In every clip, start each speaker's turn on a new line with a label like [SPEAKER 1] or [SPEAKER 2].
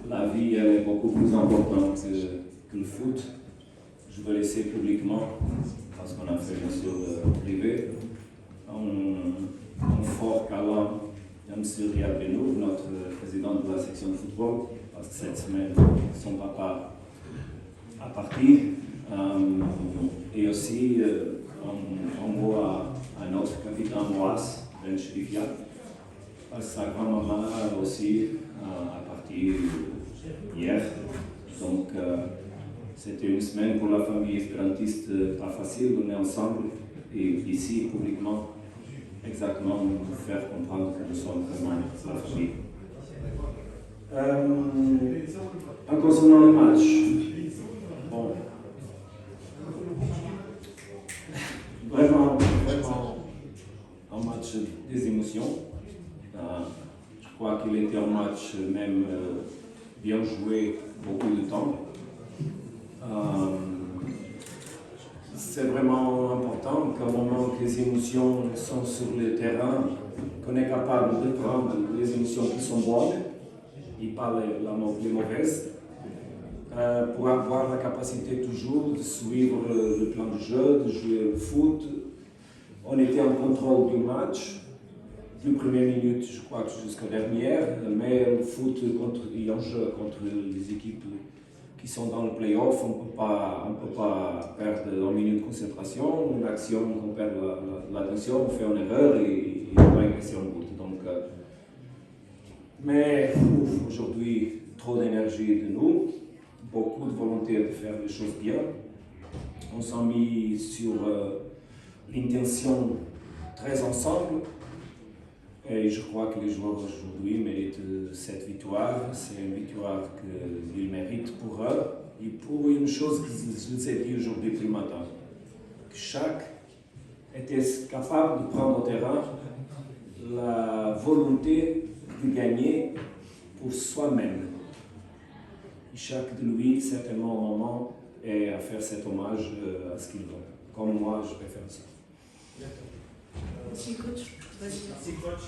[SPEAKER 1] la vie elle est beaucoup plus importante que le foot. Je veux laisser publiquement, parce qu'on a fait bien sûr le privé, un fort câlin à M. Riyad Benour, notre président de la section de football, parce que cette semaine, son papa a parti. Et aussi un mot à notre capitaine Moas, Ben Chérifia, parce que sa grand-maman aussi a parti hier. Donc, c'était une semaine pour la famille espérantiste pas facile, on est ensemble et ici, publiquement, exactement, pour faire comprendre que nous sommes vraiment la famille. En concernant le match, bon, vraiment un match des émotions. Je crois qu'il était un match même bien joué beaucoup de temps. C'est vraiment important qu'au moment que les émotions sont sur le terrain, qu'on est capable de prendre les émotions qui sont bonnes et pas les mauvaises, pour avoir la capacité toujours de suivre le plan de jeu, de jouer le foot. On était en contrôle du match, du première minute, je crois que jusqu'à dernière, mais le foot est en jeu contre les équipes qui sont dans le play-off, on ne peut pas perdre une minute de concentration, une action, on perd l'attention, on fait une erreur et on va encaisser un but. Donc, mais aujourd'hui, trop d'énergie de nous, beaucoup de volonté de faire les choses bien. On s'est mis sur l'intention très ensemble. Et je crois que les joueurs aujourd'hui méritent cette victoire. C'est une victoire qu'ils méritent pour eux. Et pour une chose que je vous ai dit aujourd'hui plus matin, que chaque était capable de prendre au terrain la volonté de gagner pour soi-même. Et chaque de lui, certainement au moment, est à faire cet hommage à ce qu'il veut. Comme moi, je vais faire ça.
[SPEAKER 2] Merci coach.
[SPEAKER 3] Merci coach.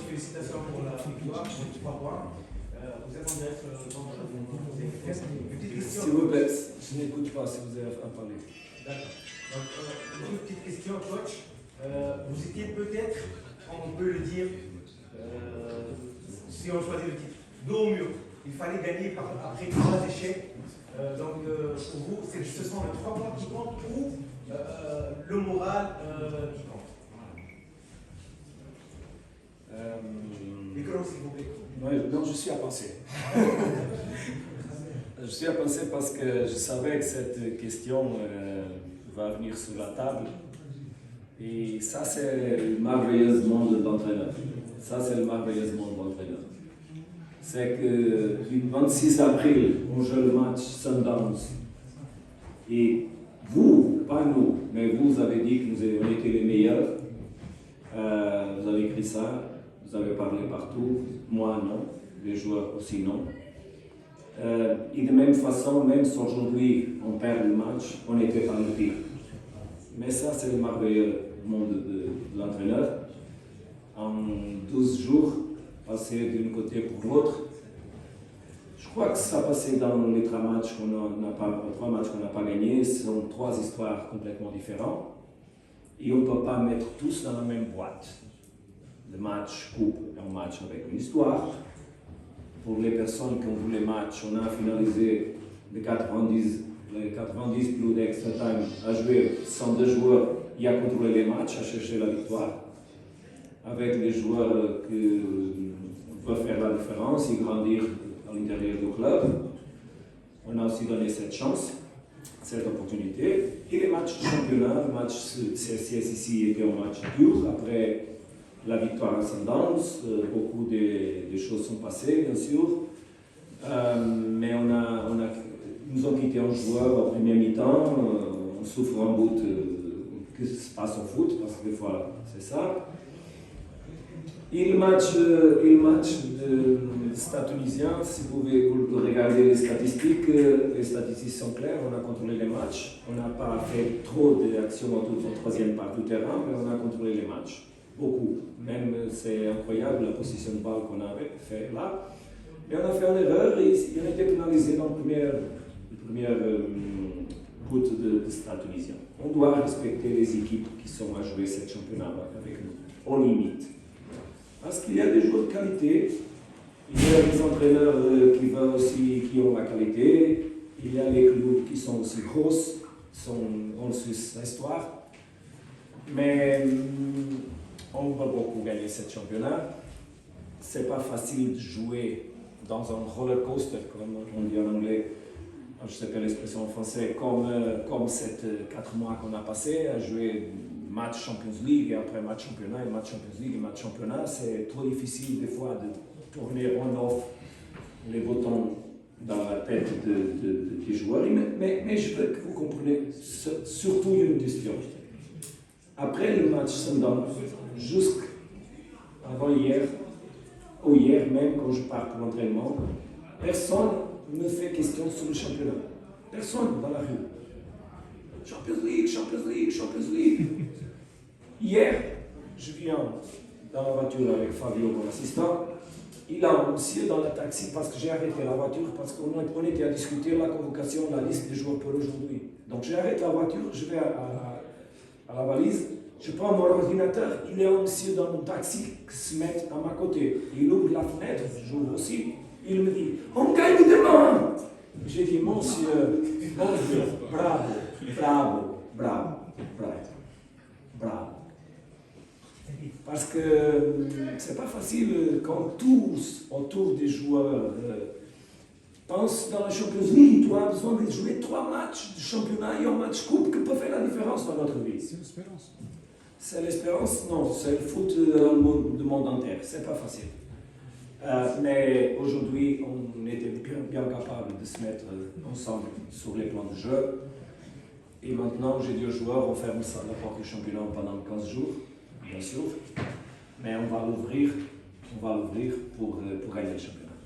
[SPEAKER 3] Félicitations pour la victoire, pour les 3 points. Vous êtes en direct dans le petite question.
[SPEAKER 1] S'il vous plaît, je n'écoute pas si vous avez à parler.
[SPEAKER 3] D'accord. Donc, une petite question, coach. Vous étiez peut-être, on peut le dire, si on choisit le titre, dos au mur. Il fallait gagner après 3 échecs. Donc, pour vous, ce sont les 3 points qui comptent ou le moral qui compte? Nicolas, s'il vous plaît.
[SPEAKER 1] Non, je suis à penser. Je suis à penser parce que je savais que cette question va venir sur la table. Et ça, c'est le merveilleux monde d'entraîneur. Ça, c'est le merveilleux monde d'entraîneur. C'est que le 26 avril, on joue le match Sundowns. Et vous, pas nous, mais vous avez dit que nous avons été les meilleurs. Vous avez écrit ça, vous avez parlé partout. Moi, non. Les joueurs aussi, non. Et de même façon, même si aujourd'hui on perd le match, on n'était pas le pire. Mais ça, c'est le merveilleux monde de l'entraîneur. En 12 jours, passer d'un côté pour l'autre. Je crois que ça passait dans les 3 matchs qu'on n'a pas gagnés. Ce sont 3 histoires complètement différentes. Et on ne peut pas mettre tous dans la même boîte. Le match coupe est un match avec une histoire. Pour les personnes qui ont vu les matchs, on a finalisé les 90 plus d'extra time à jouer sans 2 joueurs et à contrôler les matchs, à chercher la victoire. Avec les joueurs qui peuvent faire la différence et grandir à l'intérieur du club. On a aussi donné cette chance, cette opportunité. Et les matchs de championnat, le match CSS ici était un match dur. Après la victoire à Sundowns, beaucoup de choses sont passées, bien sûr. Mais nous avons quitté un joueur au premier mi-temps. On souffre un bout que se passe au foot, parce que des fois, c'est ça. Et le match de Stade tunisien, si vous pouvez regarder les statistiques sont claires, on a contrôlé les matchs, on n'a pas fait trop d'actions en toute la troisième partie du terrain, mais on a contrôlé les matchs, beaucoup. Même c'est incroyable la position de balle qu'on avait fait là. Et on a fait une erreur et on a été pénalisé dans le premier route de Stade Tunisien. On doit respecter les équipes qui sont à jouer ce championnat avec nous. On limite. Parce qu'il y a des joueurs de qualité, il y a des entraîneurs qui ont la qualité, il y a les clubs qui sont aussi grosses, ont l'histoire. Mais on va beaucoup gagner ce championnat. C'est pas facile de jouer dans un roller coaster, comme on dit en anglais. Je ne sais pas l'expression en français, comme ces 4 mois qu'on a passé à jouer match Champions League et après match championnat et match Champions League et match championnat. C'est trop difficile des fois de tourner on-off les boutons dans la tête des joueurs. Mais je veux que vous compreniez surtout une question. Après le match Sundown, jusqu'avant hier, ou hier même quand je pars pour l'entraînement, personne ne me fait question sur le championnat. Personne dans la rue. Champions League, Champions League, Champions League. Hier, je viens dans la voiture avec Fabio, mon assistant. Il a un monsieur dans le taxi parce que j'ai arrêté la voiture parce qu'on était à discuter la convocation, la liste des joueurs pour aujourd'hui. Donc j'arrête la voiture, je vais à la valise, je prends mon ordinateur, il y a un monsieur dans mon taxi qui se met à ma côté. Il ouvre la fenêtre, j'ouvre aussi, il me dit « On gagne demain !» J'ai dit « Monsieur, bravo, bravo, bravo, bravo, bravo. » Parce que c'est pas facile quand tous autour des joueurs pensent dans la Champions League, tu as besoin de jouer 3 matchs de championnat et un match coupe qui peut faire la différence dans notre vie.
[SPEAKER 2] C'est l'espérance.
[SPEAKER 1] C'est l'espérance? Non, c'est le foot du monde entier, c'est pas facile. Mais aujourd'hui, on était bien capable de se mettre ensemble sur les plans de jeu. Et maintenant, j'ai dit aux joueurs, on ferme ça, la porte du championnat pendant 15 jours, bien sûr. Mais on va l'ouvrir pour gagner le championnat.